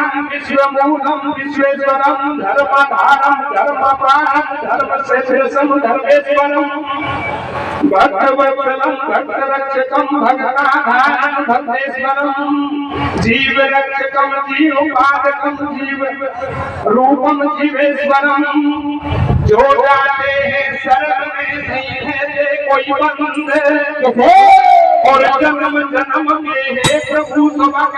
विश्वधारम विश्वमूलम विश्वेश्वरम धर्मधारम धर्मपालम धर्मशेषम धर्मेश्वरम भक्तवत्सलम भक्तरक्षकम भक्ताधारम भक्तेश्वरम जीव रक्षकम जीवोपादकम जीव रूपम जीवेश्वरम। जो जाते हैं शरण में नहीं है कोई बंद और जन्म जन्म के है प्रभु सबक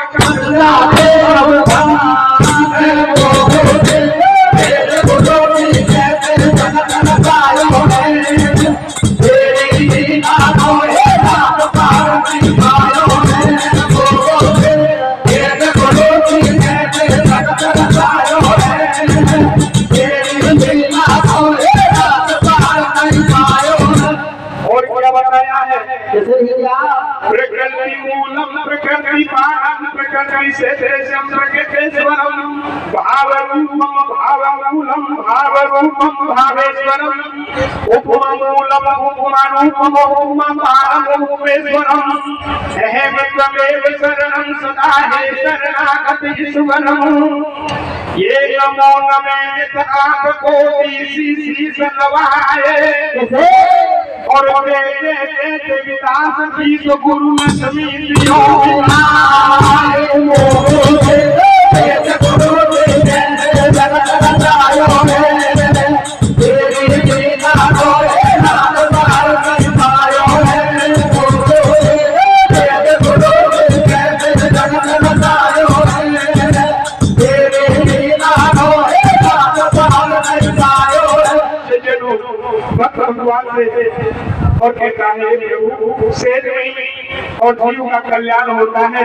प्रकृति मूलम प्रकृति पारम प्रकृति से देशम प्रकृतेश्वरम भाव रूपम भाव मूलम भाव रूपम भावेश्वरम उपमा मूलम उपमा रूपम उपमा पारम उपेश्वरम अहम त्वमेव शरणं सदा हे शरणागत ईश्वरम। ये नमो नमे निताप कोटि शीश नवाए और देते विकास की तो गुरु समितियों और कहता है प्रभु से नहीं और जीव का कल्याण होता है।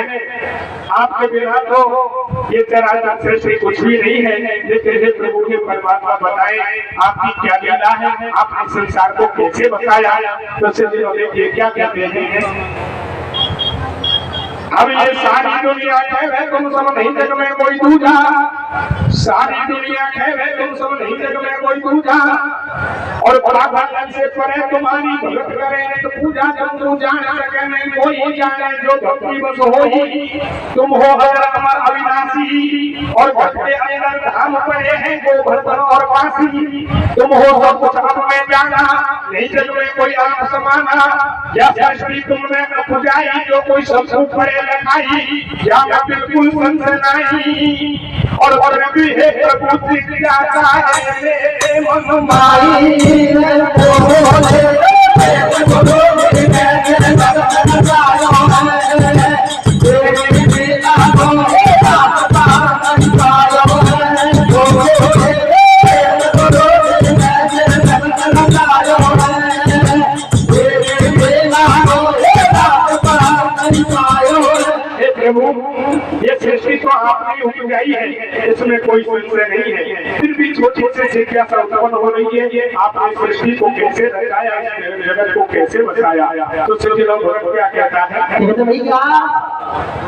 आपके बिना तो ये चराचर सृष्टि कुछ भी नहीं है। लेकिन हे प्रभु के परमात्मा बताएं आपकी क्या लीला है, आपने संसार को कैसे बताया। तो देखिए क्या कहते हैं। अब ये सारी दुनिया कहे तुम सब नहीं जग में कोई दूजा, सारी दुनिया कहे तुम सब नहीं जग में कोई दूजा और भगवान से परे तुम्हारी भगत करें तो पूजा जब तू जान सके नहीं कोई जाने जो भक्ति बस होई। तुम हो हर अमर अविनाशी और भक्ति अंदर धाम पड़े हैं गोवर्धन और काशी। तुम हो सब कुछ अब में जाना नहीं जग में कोई आप समाना। या सृष्टि तुमने पुजाई जो कोई सब पड़े लखाई या बिल्कुल संत नहीं और भी है प्रभु जाता है मन माई ये सृष्टि तो आपने उपजाई है, इसमें कोई संशय नहीं है। फिर भी छोटी से जिज्ञासा उत्पन्न हो रही है, आपने सृष्टि को कैसे रचाया, जगत को कैसे बचाया। तो सज्जनों भगत क्या कहता है,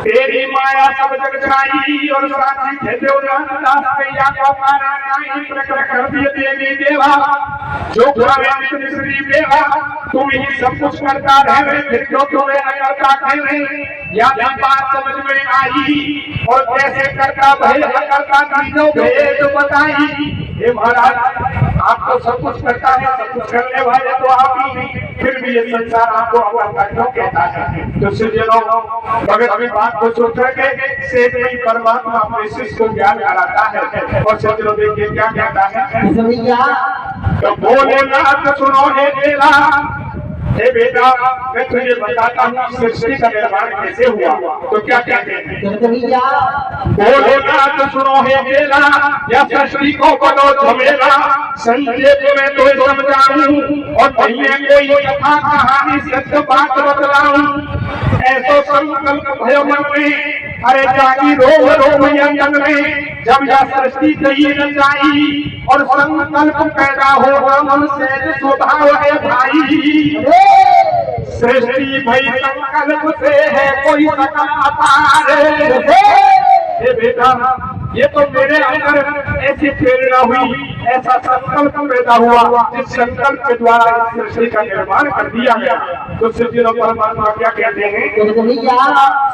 तेरी माया सब जग छाई और साथी थे देवदास कैया को पारा नहीं प्रकट कर दिए देवी देवा। जो श्री देवा तुम ही सब कुछ करता रहे, फिर क्यों तुम्हें न करता कहे। या बात समझ में आई और कैसे करता भय करता तीनों भेद बताई। हे महाराज आप तो सब कुछ करता है, सब कुछ करने वाले तो आप ही, फिर भी ये संसार आपको अपना क्यों कहता है। तो सज्जनों भगत अभी बात को सोच के से नहीं परमात्मा अपने शिष्य को ज्ञान कराता है। और सज्जनों देखिए क्या कहता है, तो भोलेनाथ सुनो हे बेटा, हे बेटा मैं तुझे बताता हूँ सृष्टि का निर्माण कैसे हुआ। तो क्या कहते हैं, भोलेनाथ सुनो हे बेटा, या सृष्टि को बनो झमेला, संक्षेप में तो समझाऊं और नहीं है कोई कथा कहानी सत्य बात बतलाऊं। ऐसा संकल्प भयो मन में, अरे जागी रोम रोम यंजन में, जब यह सृष्टि गई रचाई और संकल्प पैदा होगा मन से स्वभाव है भाई। सृष्टि भई संकल्प से है कोई सकल अपार। हे बेटा ये तो मेरे अंदर ऐसी प्रेरणा हुई, ऐसा संकल्प पैदा हुआ, जिस संकल्प के द्वारा इस सृष्टि का निर्माण कर दिया गया। तो सज्जनों परमात्मा क्या कहते हैं?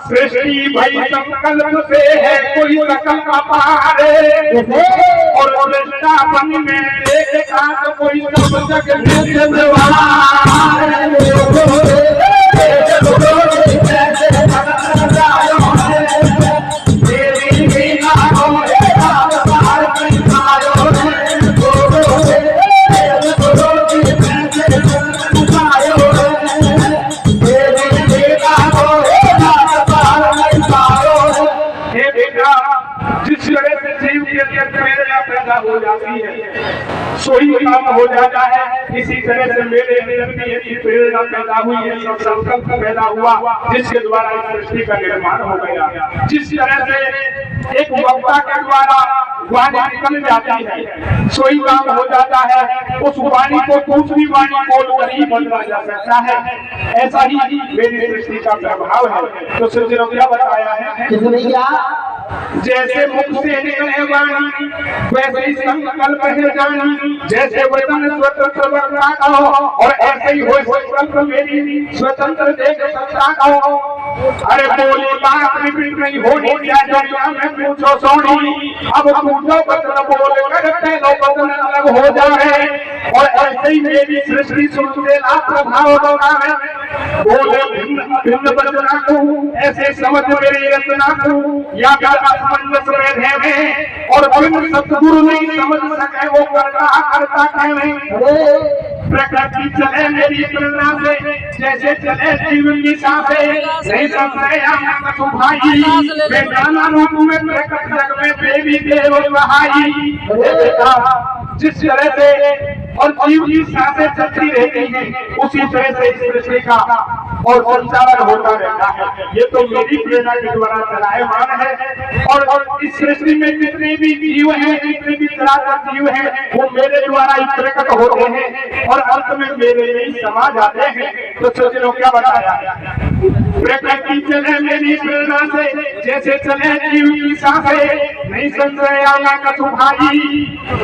सृष्टि भई संकल्प से है कोई सकल अपार, और वृंदावन में देखा तो कोई सब जग हो जाती है, सोई काम हो जाता है। इसी तरह से मेरे अंदर भी ऐसी प्रेरणा पैदा हुई है, सब संकल्प पैदा हुआ, जिसके द्वारा इस सृष्टि का निर्माण हो गया। जिस तरह से एक वक्ता के द्वारा वाणी निकल जाती है, सोई काम हो जाता है, उस वाणी को दूसरी वाणी बोलकर ही बदला जा सकता है। ऐसा ही मेरी सृष्टि का प्रभाव है। तो सज्जनों क्या बताया है? जैसे मुख से निकले वाणी वैसे ही संकल्प है जानी, जैसे वचन स्वतंत्र वक्ता का हो और ऐसे ही हो संकल्प मेरी स्वतंत्र देख सकता का हो। अरे बोली बात रिपीट नहीं होनी, क्या दुनिया में पूछो सोनी, अब पूछो वचन बोल कर पहलो वचन अलग हो जाए। और ऐसे ही मेरी सृष्टि सुनते ना प्रभाव होगा है, बोले भिन्न वचना को ऐसे समझ मेरी रचना को, या असमंजस में है और भिन्न सतगुरु नहीं समझ सके वो करता करता कहे। प्रकृति चले मेरी प्रेरणा से, जैसे चले जीवन की सांसें, नहीं समझे भाई मैं नाना रूप में प्रकट जग में देवी देव बहाई। जिस तरह से और जीव की सांसें चलती रहती हैं, उसी तरह से इस सृष्टि का और संचालन होता रहता है। ये तो मेरी प्रेरणा के द्वारा चलायमान है। और इस सृष्टि में जितने भी जीव हैं, जितने भी चराचर जीव हैं, वो मेरे द्वारा ही प्रकट होते हैं और अंत में मेरे में ही समा जाते हैं। तो सज्जनों क्या बताया? प्रकृति चले मेरी प्रेरणा से, जैसे चले जीव की सांसें, नहीं संशय आना कछु भाई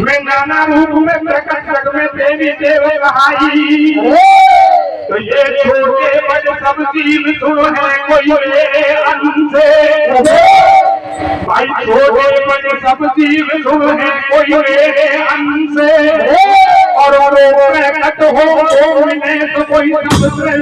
मैं नाना रूप में प्रकट जग में देवी देव बहाई। तो ये छोटे बड़े सब जीव सुनो है कोई मेरे अंश से, भाई छोटे बड़े सब जीव सुनो है कोई मेरे अंश से, और प्रकट हो मिले तो कोई दूसरे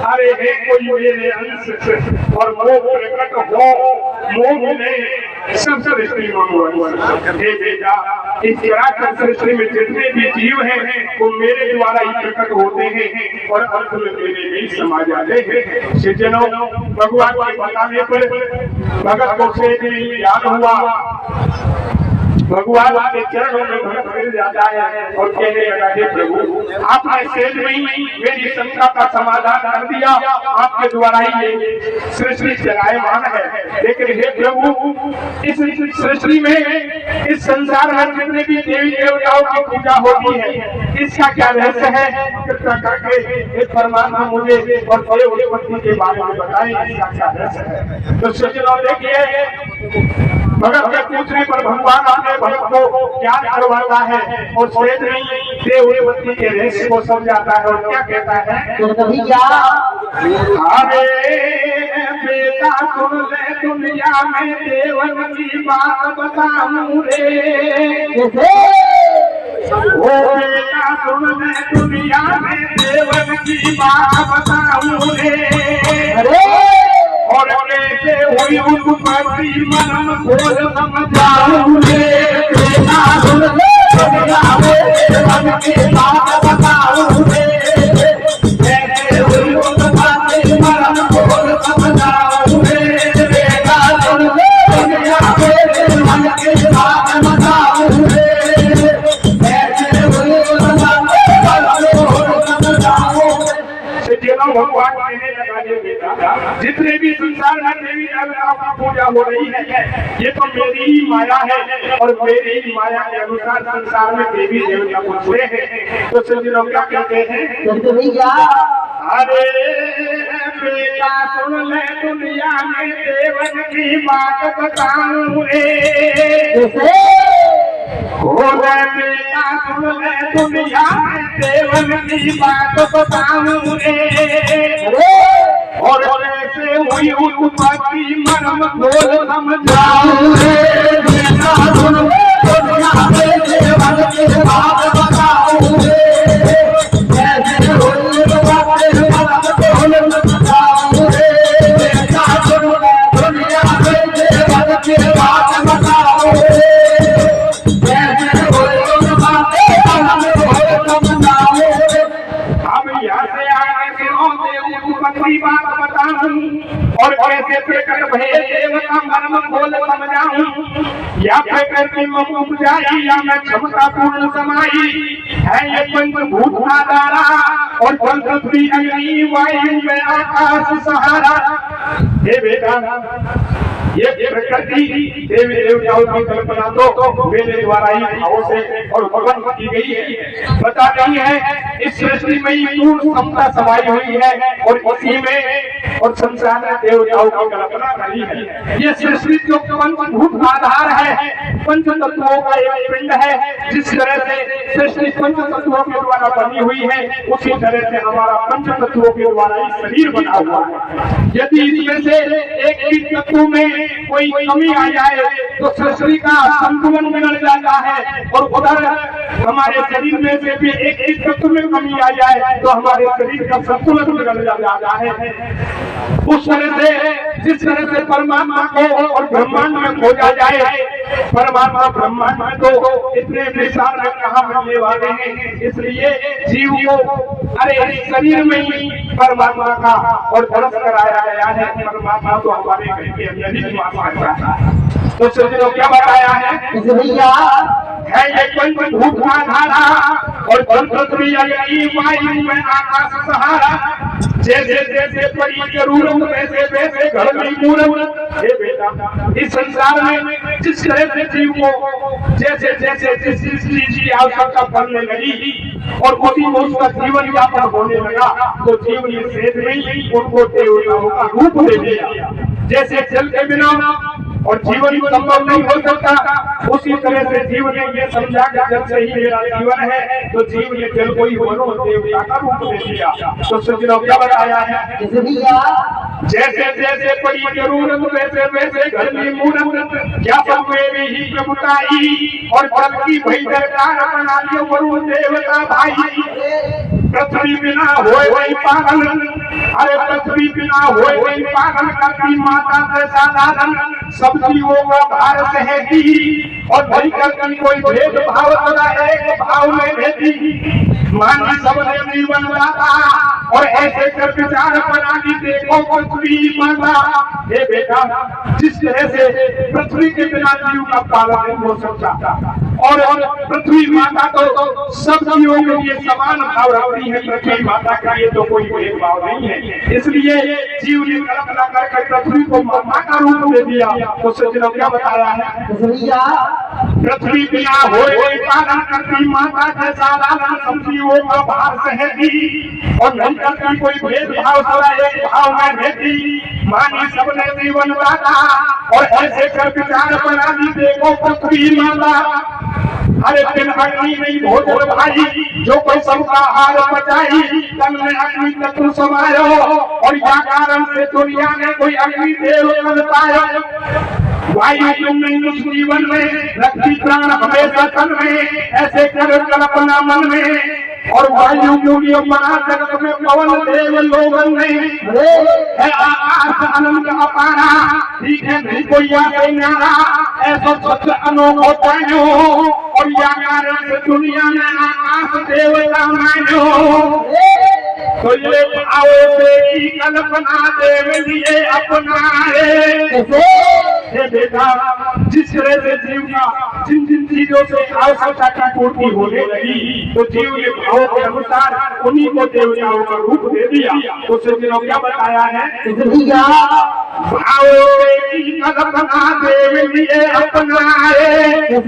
अरे हे कोई मेरे अंश और मोह प्रकट हो मोह मिले सब सृष्टि हे बेटा। इस चराचर सृष्टि में जितने भी जीव हैं वो मेरे द्वारा ही प्रकट होते हैं और अंत में मेरे में ही समा जाते हैं। सज्जनों, भगवान के बताने पर भगत को से याद हुआ, भगवान के चरणों में भक्त मिल जाता है और कहने लगा हे प्रभु आपने सहज में ही मेरी शंका का समाधान कर दिया, आपके द्वारा ही ये सृष्टि चलायमान है। लेकिन हे प्रभु इस सृष्टि में इस संसार में जितने भी देवी देवताओं की पूजा होती है इसका क्या रहस्य है? कृपया करके इस परमात्मा मुझे और देवपति के बारे में बताएं, इसका क्या रहस्य है? तो सज्जनों देखिए भगत के पूछने पर भगवान अपने भक्त को ज्ञान करवाता है और सहज नहीं देवपति के रहस्य को समझाता है और क्या कहता है? अरे बेटा सुन ले दुनिया में देवन की बात बताऊं रे, ओ बेटा सुन ले दुनिया में देवन की बात बताऊं रे, और कैसे हुई उत्पत्ति मन खोल समझाऊं रे, बेटा सुन ले दुनिया में देवन की बात बताऊं रे, कैसे हुई उत्पत्ति मन खोल समझाऊं रे, बेटा सुन ले दुनिया में देवन की बात बताऊं रे, कैसे हुई भगवान कहने लगा ये बेटा, जितने भी संसार में देवी देवताओं की पूजा हो रही है, ये तो मेरी ही माया है और मेरी ही माया के अनुसार संसार में देवी देवता पूछते हैं। तो सज्जनों क्या कहते हैं, अरे बेटा सुन ले दुनिया में देवन की बात बताऊं रे, बेटा सुन ले दुनिया में देवन की बात बताऊं रे, और ऐसे हुई उत्पत्ति मर्म खोल समझाऊं रे, बेटा सुन ले दुनिया में देवन की बात बताऊं रे, ऐसे हुई उत्पत्ति मर्म खोल समझाऊं रे, बेटा सुन ले दुनिया में देवन की बात बताऊं रे, बात बताऊं और कैसे प्रकट भय देवता मर्म खोल समझाऊं, या प्रकट की मम उपजाई या मैं क्षमता पूर्ण समाई है ये पंचभूत आधारा, और जल पृथ्वी अग्नि वायु में आकाश सहारा। हे बेटा, ये प्रकृति देवी देवताओं की कल्पना तो मेरे द्वारा ही भावों से और भगवान की गई है, बता रही है इस सृष्टि में ही पूर्ण क्षमता समाई हुई है और इसी में और संसार में देवताओं की कल्पना करी है। ये सृष्टि जो पंचभूत आधार है, पंच तत्वों का एक पिंड है, जिस तरह से सृष्टि पंच तत्वों के द्वारा बनी हुई है, उसी तरह से हमारा पंच तत्वों के द्वारा ही शरीर बना हुआ है। यदि इसमें से एक ही तत्व में कोई कमी आ जाए तो सृष्टि का संतुलन बिगड़ जाता है, और उधर हमारे शरीर में से भी एक ही तत्व में कमी आ जाए तो हमारे शरीर का संतुलन बिगड़ जाता है। उस तरह से जिस तरह से परमात्मा को और ब्रह्मांड में खोजा जाए, परमात्मा ब्रह्मांड में तो इतने विशाल में कहाँ मिलने वाले हैं, इसलिए जीव को अरे शरीर में ही परमात्मा का और दर्श कराया गया है। परमात्मा तो हमारे घर के अंदर ही वास करता है। तो सज्जनों क्या बताया है ये पंचभूत आधारा और जल पृथ्वी अग्नि वायु में आकाश सहारा, जैसे जैसे पड़ी जरूरत वैसे वैसे घर की मूरत। हे बेटा, इस संसार में जिस तरह से जीव को जैसे जैसे जिस चीज की आवश्यकता पड़ने लगी और उसी में उसका जीवन यापन होने लगा, तो जीव ने सेठ में ही उनको देवताओं का रूप ले लिया। जैसे जल के बिना और जीवन संभव नहीं हो सकता, उसी तरह से जीव ने ये समझा कि जल से ही मेरा जीवन है, तो जीव ने जल को ही बनो देवता का रूप ले लिया। तो सज्जनों क्या बताया है, जैसे जैसे पड़ी जरूरत वैसे वैसे घर में मूरत, क्या सब मेरी ही प्रभुताई और जल की भई दरकार बना लियो वरुण देवता भाई। पृथ्वी बिना होए वही पागल, अरे पृथ्वी बिना होए वही पागल करती माता से साधारण, सब जीवों का भार सहती और भई करती कोई भेद भाव सदा एक भाव में भेदी। मानी सबने जीवन दाता और ऐसे कर विचार बना दी देखो पृथ्वी माता। हे बेटा, जिस तरह से पृथ्वी के बिना जीव का पालन नहीं हो सकता और पृथ्वी माता तो सब जीवों के लिए समान भाव रखती है, पृथ्वी माता का ये तो कोई भेदभाव नहीं है, इसलिए जीव ने कल्पना करके पृथ्वी को माता का रूप दे दिया। तो सज्जनों क्या बताया है, पृथ्वी बिना होए पालन करती माता के साधारण सब जीवों का भार सहती और नहीं करती कोई भेदभाव सदा एक भाव में रहती। मानी सबने जीवन दाता और ऐसे कर विचार बना दी देखो पृथ्वी माता। अरे दिन अग्नि नहीं भोजन भाई, जो कोई सबका हार बचाई, तन में अग्नि तत्व समायो और या कारण से दुनिया में कोई अग्नि देव कर पाया। वायु तुम नहीं जीवन में रखती प्राण हमेशा तन में, ऐसे कर कल्पना मन में और वायु योगी बना जगत में पवन देव लोगन में है आकाश अनंत अपारा, ठीक है नहीं कोई यहाँ न्यारा ऐसा सच अनोखो पायो और या कारण से दुनिया में आकाश देवता मानो। तो ये आओ बेटी कल्पना देव लिए अपना रे, हे बेटा, जिस तरह से जीव का जिन जिन चीजों से आवश्यकता की पूर्ति होने लगी, तो जीव ने भाव के अनुसार उन्हीं को देवताओं का रूप दे दिया। तो सज्जनों क्या बताया है, भाव की कल्पना देव लिए अपनाए,